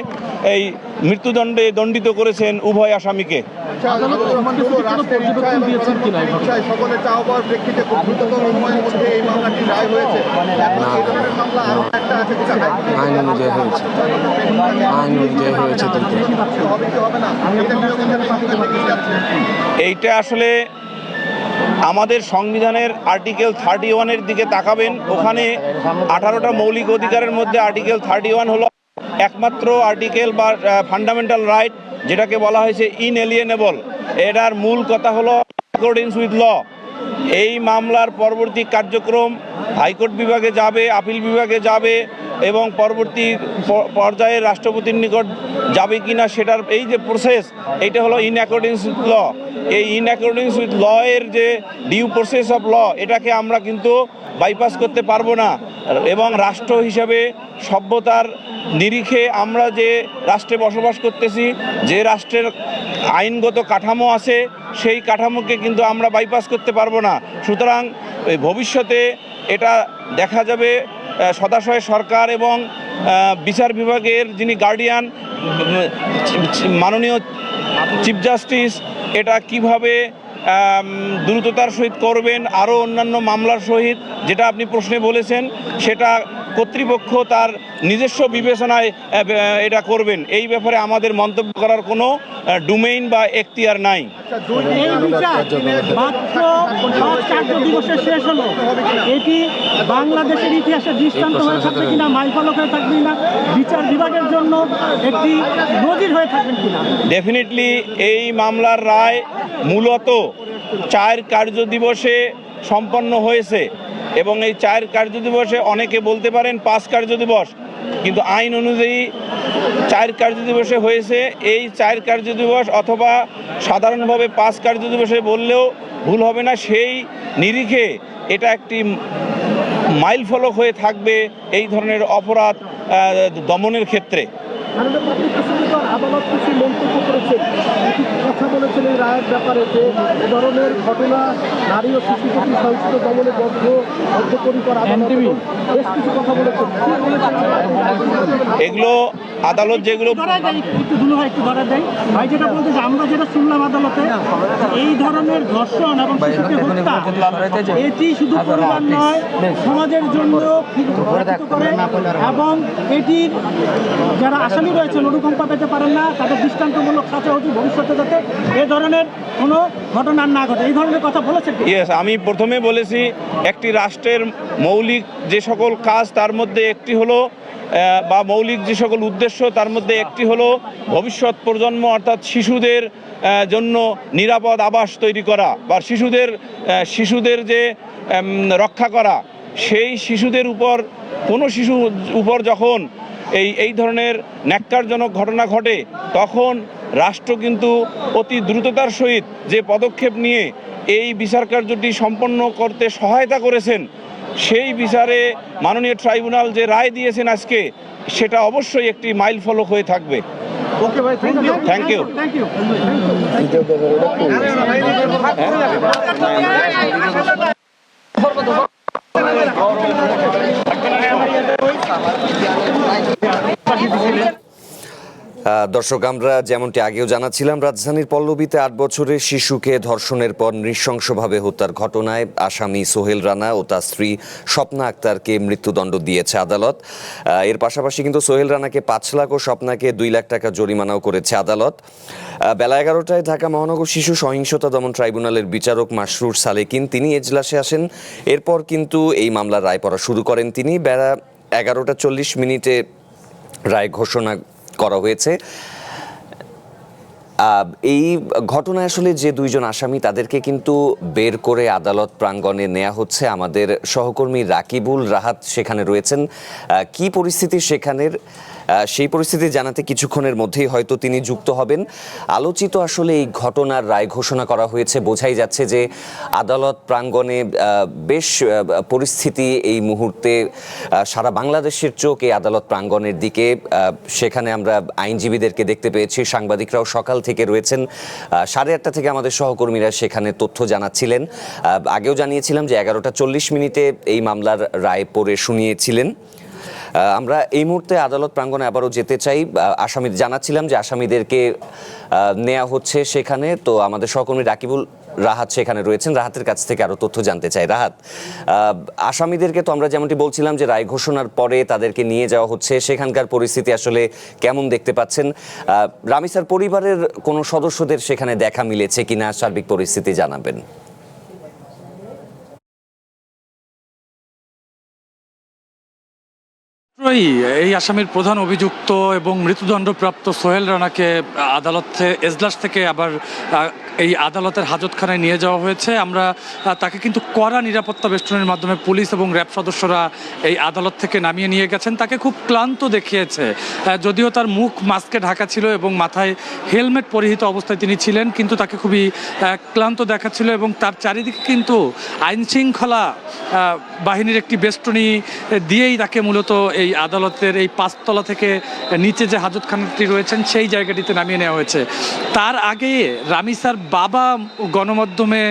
এই মৃত্যুদণ্ডে দণ্ডিত করেছেন উভয় আসামিকে। সকলের চাওয়া পাওয়ার প্রেক্ষিতে খুব দ্রুততম সময়ের মধ্যে এই মামলাটি রায় হয়েছে। মামলা আরো একটা আছে আইন অনুযায়ী হয়েছে, আইন অনুযায়ী হয়েছে। হবে কি হবে না এটা এইটা আসলে আমাদের সংবিধানের আর্টিকেল 31-এর দিকে তাকাবেন, ওখানে 18টা মৌলিক অধিকারের মধ্যে আর্টিকেল 31 হলো একমাত্র আর্টিকেল বা ফান্ডামেন্টাল রাইট, যেটাকে বলা হয়েছে ইনএলিয়েনেবল। এটার মূল কথা হলো অ্যাকর্ডিংস উইথ ল। এই মামলার পরবর্তী কার্যক্রম হাইকোর্ট বিভাগে যাবে, আপিল বিভাগে যাবে এবং পরবর্তী পর্যায়ে রাষ্ট্রপতির নিকট যাবে কিনা সেটার এই যে প্রসেস, এইটা হলো ইন অ্যাকর্ডিংস উইথ ল। এই ইন অ্যাকর্ডিংস উইথ ল এর যে ডিউ প্রসেস অফ ল, এটাকে আমরা কিন্তু বাইপাস করতে পারবো না। এবং রাষ্ট্র হিসাবে সভ্যতার নিরিখে আমরা যে রাষ্ট্রে বসবাস করতেছি, যে রাষ্ট্রের আইনগত কাঠামো আছে, সেই কাঠামোকে কিন্তু আমরা বাইপাস করতে পারবো না। সুতরাং ভবিষ্যতে এটা দেখা যাবে সদাশয় সরকার এবং বিচার বিভাগের যিনি গার্ডিয়ান মাননীয় চিফ জাস্টিস এটা কিভাবে দ্রুততার সহিত করবেন, আরও অন্যান্য মামলার সহিত যেটা আপনি প্রশ্নে বলেছেন, সেটা কর্তৃপক্ষ তার নিজস্ব বিবেচনায় এটা করবেন। এই ব্যাপারে আমাদের মন্তব্য করার কোনো ডোমেইন বা এখতিয়ার নাই। এই বিচার মাত্র 5 কার্য দিবসে শেষ হলো, এটি বাংলাদেশের ইতিহাসে দৃষ্টান্ত হয়ে থাকবে কিনা, মাইলফলক হয়ে থাকবে কিনা, বিচার বিভাগের জন্য একটি নজির হয়ে থাকবেন কিনা? ডেফিনেটলি এই মামলার রায় মূলত 4 কার্য দিবসে সম্পন্ন হয়েছে এবং এই 4 কার্য দিবসে অনেকে বলতে পারেন 5 কার্য দিবস, কিন্তু আইন অনুযায়ী 4 কার্য দিবসে হয়েছে। এই 4 কার্য দিবস অথবা সাধারণভাবে 5 কার্য দিবসে বললেও ভুল হবে না। সেই নিরিখে এটা একটি মাইলফলক হয়ে থাকবে এই ধরনের অপরাধ দমনের ক্ষেত্রে। আদালত কিছু মন্তব্য করেছেন, কথা বলেছেন এই রায়ের ব্যাপারে যে এ ধরনের ঘটনা নারী ও শিশু প্রতি সহিংসতা দমনে বদ্ধপরিকর আদালত বেশ কিছু কথা বলেছেন। এগুলো আদালত যেগুলো একটু ধুলো হয়, একটু ধরা দেয় ভাই, যেটা বলতে যে আমরা যেটা শুনলাম আদালতে, এই ধরনের ধর্ষণ এবং শিশুকে হত্যা এটি শুধু পরিবার নয়, সমাজের জন্য ক্ষতিকর করে এবং এটির যারা আসামি রয়েছেন অনুকম্পা পেতে পারেন না, তাদের দৃষ্টান্তমূলক শাস্তি হচ্ছে ভবিষ্যতে যাতে এ ধরনের কোনো ঘটনা না ঘটে, এই ধরনের কথা বলেছেন। ইয়েস, আমি প্রথমে বলেছি একটি রাষ্ট্রের মৌলিক যে সকল কাজ তার মধ্যে একটি হলো বা মৌলিক যে সকল উদ্দেশ্য তার মধ্যে একটি হলো ভবিষ্যৎ প্রজন্ম অর্থাৎ শিশুদের জন্য নিরাপদ আবাস তৈরি করা বা শিশুদের যে রক্ষা করা। সেই শিশুদের উপর কোনো শিশু উপর যখন এই ধরনের ন্যাক্কারজনক ঘটনা ঘটে, তখন রাষ্ট্র কিন্তু অতি দ্রুততার সহিত যে পদক্ষেপ নিয়ে এই বিচার কার্যটি সম্পন্ন করতে সহায়তা করেছেন, সেই বিচারে মাননীয় ট্রাইব্যুনাল যে রায় দিয়েছেন আজকে, সেটা অবশ্যই একটি মাইলফলক হয়ে থাকবে। ওকে ভাই, থ্যাংক ইউ। দর্শক, আমরা যেমনটি আগেও জানাচ্ছিলাম, রাজধানীর পল্লবীতে 8 বছরের শিশুকে ধর্ষণের পর নৃশংসভাবে হত্যার ঘটনায় আসামি সোহেল রানা ও তার স্ত্রী স্বপ্না আক্তারকে মৃত্যুদণ্ড দিয়েছে আদালত। এর পাশাপাশি কিন্তু সোহেল রানাকে 5 লাখ ও স্বপ্নাকে 2 লাখ টাকা জরিমানাও করেছে আদালত। বেলা 11টায় ঢাকা মহানগর শিশু সহিংসতা দমন ট্রাইব্যুনালের বিচারক মাসরুর সালেকিন তিনি এজলাসে আসেন। এরপর কিন্তু এই মামলার রায় পড়া শুরু করেন তিনি। বেলা 11:40 রায় ঘোষণা করা হয়েছে। এই ঘটনায় আসলে যে 2 জন আসামি তাদেরকে কিন্তু বের করে আদালত প্রাঙ্গণে নেওয়া হচ্ছে। আমাদের সহকর্মী রাকিবুল রাহাত সেখানে রয়েছেন। কি পরিস্থিতি সেখানের, সেই পরিস্থিতি জানাতে কিছুক্ষণের মধ্যেই হয়তো তিনি যুক্ত হবেন। আলোচিত আসলে এই ঘটনার রায় ঘোষণা করা হয়েছে, বোঝাই যাচ্ছে যে আদালত প্রাঙ্গণে বেশ পরিস্থিতি এই মুহূর্তে সারা বাংলাদেশের চোখ এই আদালত প্রাঙ্গণের দিকে। সেখানে আমরা আইনজীবীদেরকে দেখতে পেয়েছি, সাংবাদিকরাও সকাল থেকে রয়েছেন। 8:30 থেকে আমাদের সহকর্মীরা সেখানে তথ্য জানাচ্ছিলেন। আগেও জানিয়েছিলাম যে 11:40 এই মামলার রায় পড়ে শুনিয়েছিলেন। আমরা এই মুহূর্তে আদালত প্রাঙ্গণে আবারও যেতে চাই। আসামি জানাচ্ছিলাম যে আসামিদেরকে নেওয়া হচ্ছে সেখানে। তো আমাদের সহকর্মী রাকিবুল রাহাত সেখানে রয়েছেন, রাহাতের কাছ থেকে আরো তথ্য জানতে চাই। রাহাত, আসামিদেরকে তো আমরা যেমনটি বলছিলাম যে রায় ঘোষণার পরে তাদেরকে নিয়ে যাওয়া হচ্ছে, সেখানকার পরিস্থিতি আসলে কেমন দেখতে পাচ্ছেন? রামিসার পরিবারের কোনো সদস্যদের সেখানে দেখা মিলেছে কিনা, সার্বিক পরিস্থিতি জানাবেন। এই আসামির প্রধান অভিযুক্ত এবং মৃত্যুদণ্ডপ্রাপ্ত সোহেল রানাকে আদালতে এজলাস থেকে আবার এই আদালতের হাজতখানায় নিয়ে যাওয়া হয়েছে। আমরা তাকে কিন্তু কড়া নিরাপত্তা বেষ্টনের মাধ্যমে পুলিশ এবং র্যাব সদস্যরা এই আদালত থেকে নামিয়ে নিয়ে গেছেন। তাকে খুব ক্লান্ত দেখিয়েছে, যদিও তার মুখ মাস্কে ঢাকা ছিল এবং মাথায় হেলমেট পরিহিত অবস্থায় তিনি ছিলেন, কিন্তু তাকে খুবই ক্লান্ত দেখাচ্ছিল এবং তার চারিদিকে কিন্তু আইনশৃঙ্খলা বাহিনীর একটি বেষ্টনী দিয়েই তাকে মূলত এই আদালতের এই 5 তলা থেকে নিচে যে হাজতখানাটি রয়েছেন সেই জায়গাটিতে নামিয়ে নেওয়া হয়েছে। তার আগে রামিসার বাবা গণমাধ্যমে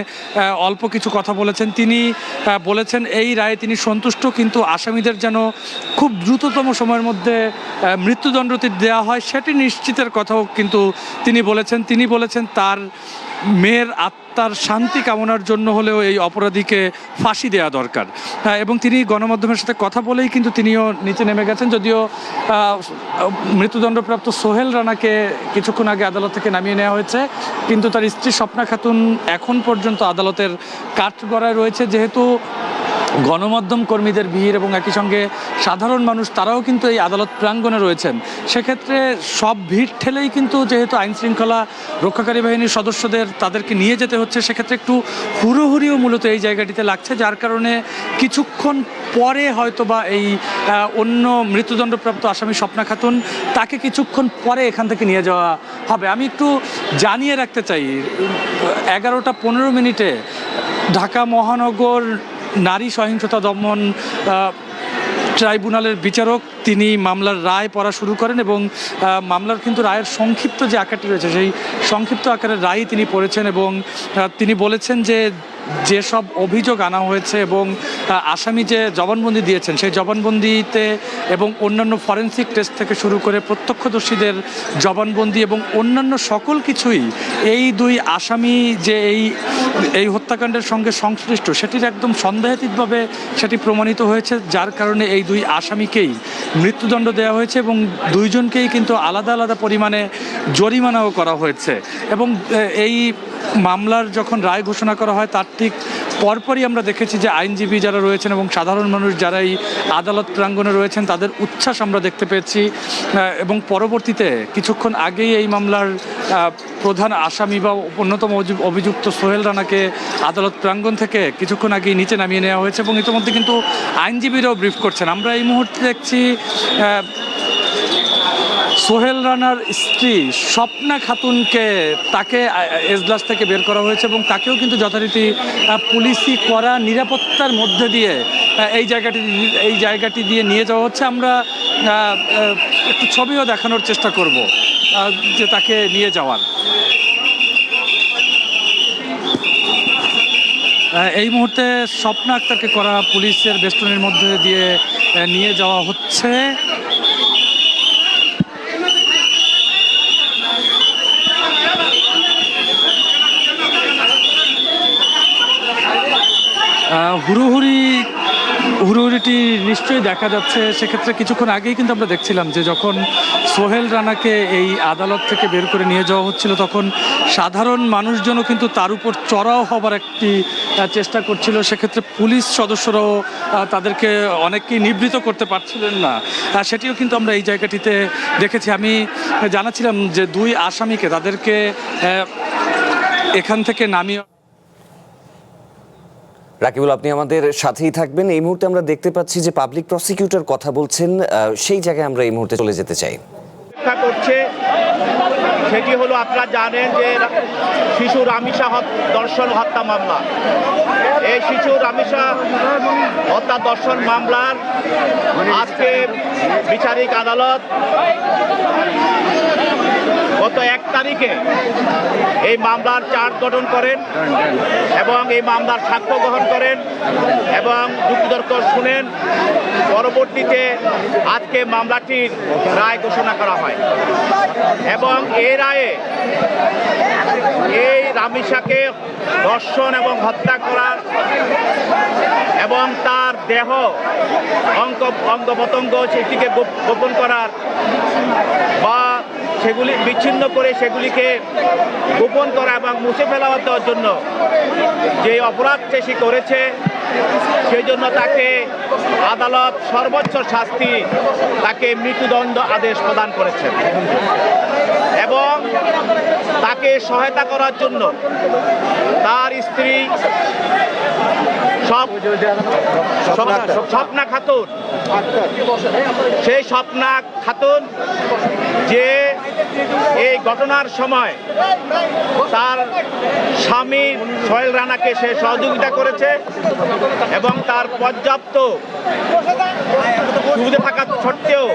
অল্প কিছু কথা বলেছেন। তিনি বলেছেন এই রায়ে তিনি সন্তুষ্ট, কিন্তু আসামিদের যেন খুব দ্রুততম সময়ের মধ্যে মৃত্যুদণ্ড দেওয়া হয় সেটি নিশ্চিতের কথাও কিন্তু তিনি বলেছেন তার মেয়ের আত্মার শান্তি কামনার জন্য হলেও এই অপরাধীকে ফাঁসি দেওয়া দরকার। এবং তিনি গণমাধ্যমের সাথে কথা বলেই কিন্তু তিনিও নিচে নেমে গেছেন। যদিও মৃত্যুদণ্ডপ্রাপ্ত সোহেল রানাকে কিছুক্ষণ আগে আদালত থেকে নামিয়ে নেওয়া হয়েছে, কিন্তু তার স্ত্রী স্বপ্না খাতুন এখন পর্যন্ত আদালতের কাঠগড়ায় রয়েছে। যেহেতু গণমাধ্যম কর্মীদের ভিড় এবং একই সঙ্গে সাধারণ মানুষ তারাও কিন্তু এই আদালত প্রাঙ্গণে রয়েছেন, সেক্ষেত্রে সব ভিড় ঠেলেই কিন্তু যেহেতু আইনশৃঙ্খলা রক্ষাকারী বাহিনীর সদস্যদের তাদেরকে নিয়ে যেতে হচ্ছে, সেক্ষেত্রে একটু হুড়োহুড়িও মূলত এই জায়গাটিতে লাগছে, যার কারণে কিছুক্ষণ পরে হয়তোবা এই অন্য মৃত্যুদণ্ডপ্রাপ্ত আসামি স্বপ্না খাতুন তাকে কিছুক্ষণ পরে এখান থেকে নিয়ে যাওয়া হবে। আমি একটু জানিয়ে রাখতে চাই, 11:15 ঢাকা মহানগর নারী সহিংসতা দমন ট্রাইব্যুনালের বিচারক তিনি মামলার রায় পড়া শুরু করেন এবং মামলার কিন্তু রায়ের সংক্ষিপ্ত যে আকারটি রয়েছে সেই সংক্ষিপ্ত আকারের রায় তিনি পড়েছেন এবং তিনি বলেছেন যে যেসব অভিযোগ আনা হয়েছে এবং আসামি যে জবানবন্দি দিয়েছেন সেই জবানবন্দিতে এবং অন্যান্য ফরেনসিক টেস্ট থেকে শুরু করে প্রত্যক্ষদর্শীদের জবানবন্দি এবং অন্যান্য সকল কিছুই এই দুই আসামি যে এই হত্যাকাণ্ডের সঙ্গে সংশ্লিষ্ট সেটির একদম সন্দেহাতীতভাবে সেটি প্রমাণিত হয়েছে, যার কারণে এই দুই আসামিকেই মৃত্যুদণ্ড দেওয়া হয়েছে এবং দুইজনকেই কিন্তু আলাদা আলাদা পরিমাণে জরিমানাও করা হয়েছে। এবং এই মামলার যখন রায় ঘোষণা করা হয় তার ঠিক পরপরই আমরা দেখেছি যে আইনজীবী যারা রয়েছেন এবং সাধারণ মানুষ যারা এই আদালত প্রাঙ্গণে রয়েছেন তাদের উচ্ছ্বাস আমরা দেখতে পেয়েছি। এবং পরবর্তীতে কিছুক্ষণ আগেই এই মামলার প্রধান আসামি বা অন্যতম অভিযুক্ত সোহেল রানাকে আদালত প্রাঙ্গণ থেকে কিছুক্ষণ আগেই নিচে নামিয়ে নেওয়া হয়েছে এবং ইতিমধ্যে কিন্তু আইনজীবীরাও ব্রিফ করছেন। আমরা এই মুহূর্তে দেখছি সোহেল রানার স্ত্রী স্বপ্না খাতুনকে তাকে এজলাস থেকে বের করা হয়েছে এবং তাকেও কিন্তু যথারীতি পুলিশি করা নিরাপত্তার মধ্যে দিয়ে এই জায়গাটি দিয়ে নিয়ে যাওয়া হচ্ছে। আমরা একটু ছবিও দেখানোর চেষ্টা করব যে তাকে নিয়ে যাওয়ার। এই মুহূর্তে স্বপ্না আক্তারকে করা পুলিশের বেষ্টনীর মধ্যে দিয়ে নিয়ে যাওয়া হচ্ছে। হুড়োহুড়িটি নিশ্চয়ই দেখা যাচ্ছে। সেক্ষেত্রে কিছুক্ষণ আগেই কিন্তু আমরা দেখছিলাম যে যখন সোহেল রানাকে এই আদালত থেকে বের করে নিয়ে যাওয়া হচ্ছিল তখন সাধারণ মানুষজনও কিন্তু তার উপর চড়াও হবার একটি চেষ্টা করছিল। সেক্ষেত্রে পুলিশ সদস্যরাও তাদেরকে অনেককেই নিবৃত করতে পারছিলেন না, সেটিও কিন্তু আমরা এই জায়গাটিতে দেখেছি। আমি জানাছিলাম যে দুই আসামিকে তাদেরকে এখান থেকে নামিয়ে রাকিবুল, আপনি আমাদের সাথেই থাকবেন। এই মুহূর্তে আমরা দেখতে পাচ্ছি যে পাবলিক প্রসিকিউটর কথা বলছেন, সেই জায়গায় আমরা এই মুহূর্তে চলে যেতে চাই। করছে সেটি হলো, আপনারা জানেন যে শিশু রামিসা দর্শন হত্যা মামলা, এই শিশু রামিসা হত্যা দর্শন মামলার আজকে বিচারিক আদালত গত 1 তারিখে এই মামলার চার্জ গঠন করেন এবং এই মামলার সাক্ষ্য গ্রহণ করেন এবং যুক্তিতর্ক শুনেন। পরবর্তীতে আজকে মামলাটির রায় ঘোষণা করা হয় এবং এই রায়ে এই রামিসাকে ধর্ষণ এবং হত্যা করার এবং তার দেহ অঙ্গ প্রত্যঙ্গ সেটিকে গোপন করার বা সেগুলি বিচ্ছিন্ন করে সেগুলিকে গোপন করা এবং মুছে ফেলা দেওয়ার জন্য যে অপরাধ সে করেছে, সেই জন্য তাকে আদালত সর্বোচ্চ শাস্তি, তাকে মৃত্যুদণ্ড আদেশ প্রদান করেছেন এবং তাকে সহায়তা করার জন্য তার স্ত্রী স্বপ্না খাতুন, সেই স্বপ্না খাতুন যে এই ঘটনার সময় তার স্বামী সোহেল রানাকে সে সহযোগিতা করেছে এবং তার পর্যাপ্ত সুবিধা থাকা সত্ত্বেও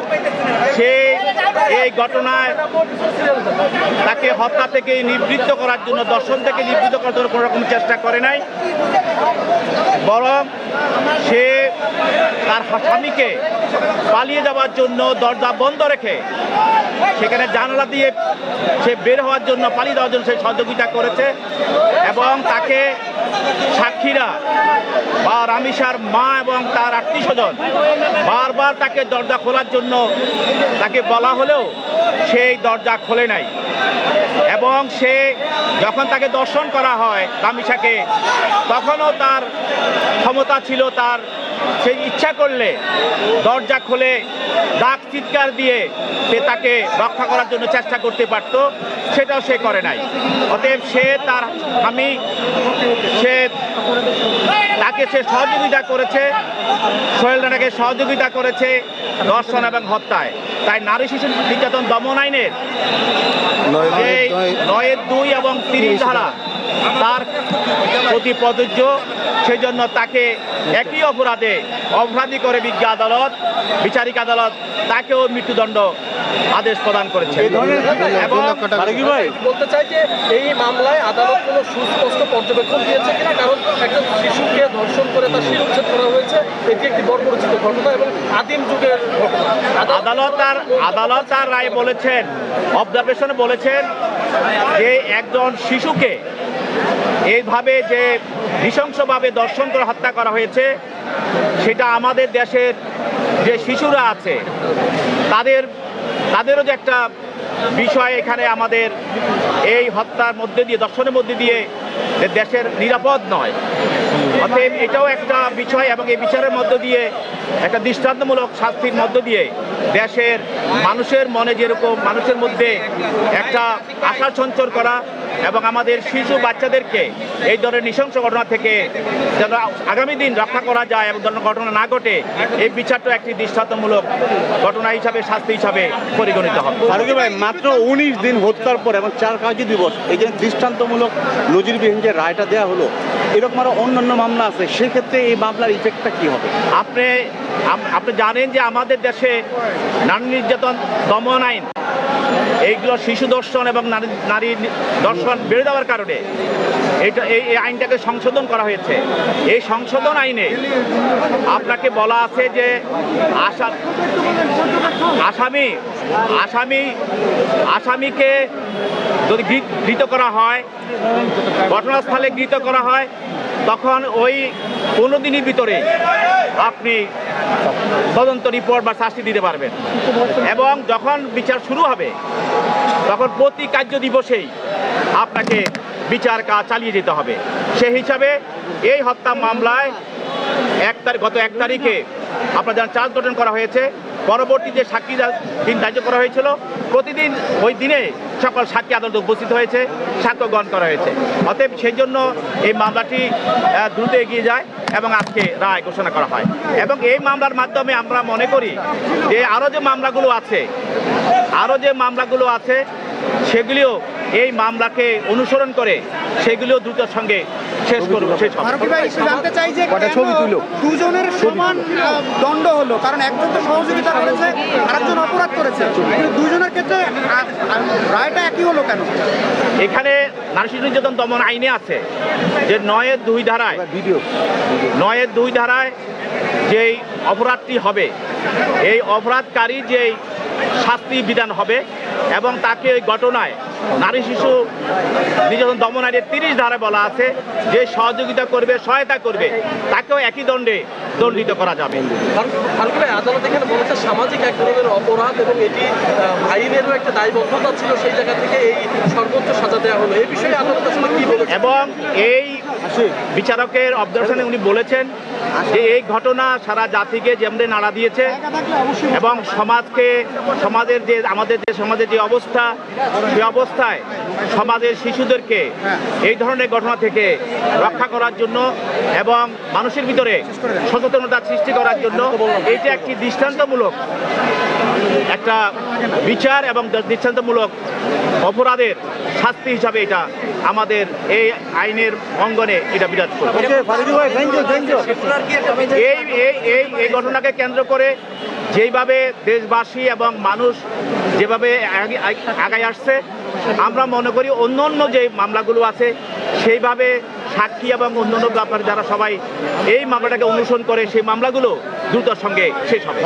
সে এই ঘটনায় তাকে হত্যা থেকে নিবৃত্ত করার জন্য, দর্শন থেকে নিবৃত্ত করার জন্য কোনো রকম চেষ্টা করে নাই, বরং সে তার স্বামীকে পালিয়ে যাওয়ার জন্য দরজা বন্ধ রেখে সেখানে জানালা দিয়ে সে বের হওয়ার জন্য, পালিয়ে যাওয়ার জন্য সে সহযোগিতা করেছে এবং তাকে সাক্ষীরা বা রামিসার মা এবং তার আত্মীয়স্বজন বারবার তাকে দরজা খোলার জন্য তাকে বলা হলেও সেই দরজা খোলে নাই এবং সে যখন তাকে দর্শন করা হয় রামিসাকে, তখনও তার ক্ষমতা ছিল, তার সে ইচ্ছা করলে দরজা খুলে ডাক চিৎকার দিয়ে সে তাকে রক্ষা করার জন্য চেষ্টা করতে পারত, সেটাও সে করে নাই। অতএব সে তার স্বামী, তাকে সে সহযোগিতা করেছে, সোহেল রানাকে সহযোগিতা করেছে ধর্ষণ এবং হত্যায়। তাই নারী শিশু নির্যাতন দমন আইনের 9(2) এবং 30 ধারা তার প্রতি প্রযোজ্য। সেই জন্য তাকে একই অপরাধে অপরাধী করে বিচারিক আদালত তাকেও মৃত্যুদণ্ড আদেশ প্রদান করেছে। এবং বলতে চাই যে এই মামলায় আদালত কোনো সুস্পষ্ট পর্যবেক্ষণ দিয়েছে কিনা, কারণ একজন শিশুকে ধর্ষণ করে তার শিরোচ্ছেদ করা হয়েছে, এটি একটি বর্বরচিত ঘটনা এবং আদিম যুগের ঘটনা। আদালত তার রায় বলেছেন, অবজারভেশনে বলেছেন যে একজন শিশুকে এইভাবে যে নৃশংসভাবে দর্শন করে হত্যা করা হয়েছে, সেটা আমাদের দেশের যে শিশুরা আছে তাদেরও যে একটা বিষয় এখানে আমাদের এই হত্যার মধ্যে দিয়ে, দর্শনের মধ্যে দিয়ে দেশের নিরাপদ নয়। অতএব এটাও একটা বিষয় এবং এই বিচারের মধ্য দিয়ে একটা দৃষ্টান্তমূলক শাস্তির মধ্য দিয়ে দেশের মানুষের মনে যেরকম মানুষের মধ্যে একটা আশা সঞ্চার করা এবং আমাদের শিশু বাচ্চাদেরকে এই ধরনের নৃশংস ঘটনা থেকে যেন আগামী দিন রক্ষা করা যায় এবং ধরনের ঘটনা না ঘটে, এই বিচারটা একটি দৃষ্টান্তমূলক ঘটনা হিসাবে, শাস্তি হিসাবে পরিগণিত হবে। ফারুকী ভাই, মাত্র 19 দিন হত্যার পর এবং 4 কার্য দিবস এই যে দৃষ্টান্তমূলক নজিরবিহীন যে রায়টা দেওয়া হলো, এরকম আরো অন্যান্য মামলা আছে, সেক্ষেত্রে এই মামলার ইফেক্টটা কি হবে? আপনি জানেন যে আমাদের দেশে নারী নির্যাতন দমন আইন, এইগুলো শিশু দর্শন এবং নারী দর্শন বেড়ে যাওয়ার কারণে এই আইনটাকে সংশোধন করা হয়েছে। এই সংশোধন আইনে আপনাকে বলা আছে যে আসামিকে যদি গৃহীত করা হয়, ঘটনাস্থলে গৃহীত করা হয়, তখন ওই 15 দিনের ভিতরে আপনি তদন্ত রিপোর্ট বা শাস্তি দিতে পারবেন এবং যখন বিচার শুরু হবে তখন প্রতি কার্য দিবসেই আপনাকে বিচার কাজ চালিয়ে যেতে হবে। সেই হিসাবে এই হত্যা মামলায় গত 1 তারিখে আপনার যারা চার্জ গঠন করা হয়েছে, পরবর্তী যে সাক্ষী দিন ধার্য করা হয়েছিল, প্রতিদিন ওই দিনে সকল সাক্ষী আদালতে উপস্থিত হয়েছে, সাক্ষ্য গ্রহণ করা হয়েছে। অতএব সেই জন্য এই মামলাটি দ্রুত এগিয়ে যায় এবং আজকে রায় ঘোষণা করা হয়। এবং এই মামলার মাধ্যমে আমরা মনে করি যে আরও যে মামলাগুলো আছে সেগুলিও এই মামলাকে অনুসরণ করে সেগুলিও দ্রুতের সঙ্গে শেষ করব। ফারুকী ভাই, একটু জানতে চাই যে কেন দুজনের সমান দণ্ড হলো? কারণ একজন তো সহযোগিতা করেছে, আরেকজন অপরাধ করেছে, কিন্তু দুজনের ক্ষেত্রে রায়টা একই হলো কেন? এখানে নারী শিশু নির্যাতন দমন আইনে আছে যে 9-2 ধারায় যেই অপরাধটি হবে, এই অপরাধকারী যেই শাস্তি বিধান হবে এবং তাকে ওই ঘটনায় নারী শিশু নির্যাতন দমন আইনের 30 ধারায় বলা আছে যে সহযোগিতা করবে, সহায়তা করবে, তাকেও একই দণ্ডে দণ্ডিত করা যাবে। ফারুক ভাই, আদালত এখানে বলেছে সামাজিক এক ধরনের অপরাধ এবং এটি আইনেরও একটা দায়বদ্ধতা ছিল, সেই জায়গা থেকে এই সর্বোচ্চ সাজা দেওয়া হলো। এই বিষয়ে আদালত আসলে কি বলেছে? এবং এই বিচারকের অবজারভেশনে উনি বলেছেন যে এই ঘটনা সারা জাতিকে যেমনি নাড়া দিয়েছে এবং সমাজের যে অবস্থা, সেই অবস্থায় সমাজের শিশুদেরকে এই ধরনের ঘটনা থেকে রক্ষা করার জন্য এবং মানুষের ভিতরে সচেতনতা সৃষ্টি করার জন্য এইটা একটি দৃষ্টান্তমূলক একটা বিচার এবং দৃষ্টান্তমূলক অপরাধের শাস্তি হিসাবে এটা আমাদের এই আইনের অঙ্গনে এটা বিরাজ করে। এই ঘটনাকে কেন্দ্র করে যেইভাবে দেশবাসী এবং মানুষ যেভাবে আগায় আসছে, আমরা মনে করি অন্য যে মামলাগুলো আছে সেইভাবে সাক্ষী এবং অন্যান্য ব্যাপারে যারা সবাই এই মামলাটাকে অনুসরণ করে সেই মামলাগুলো দ্রুততার সঙ্গে শেষ হবে।